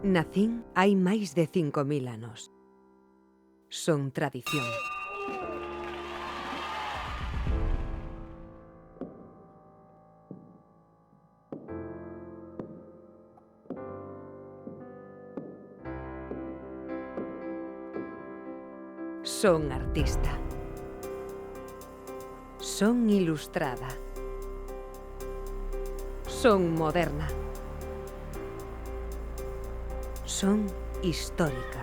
Nacín hai máis de 5.000 anos. Son tradición. Son artista. Son ilustrada. Son moderna. Son histórica.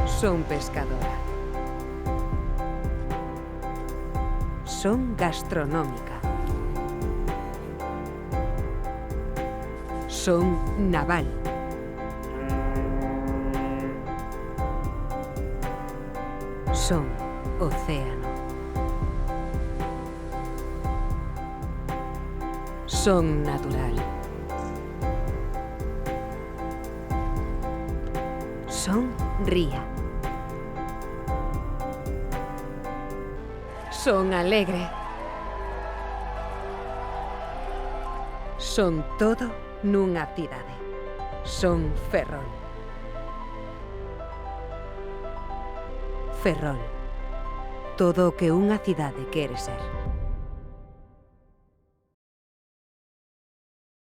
Son pescadora. Son gastronómica. Son naval. Son océano. Son natural. Son ría. Son alegre. Son todo nunha cidade. Son Ferrol. Ferrol. Todo o que unha cidade quere ser.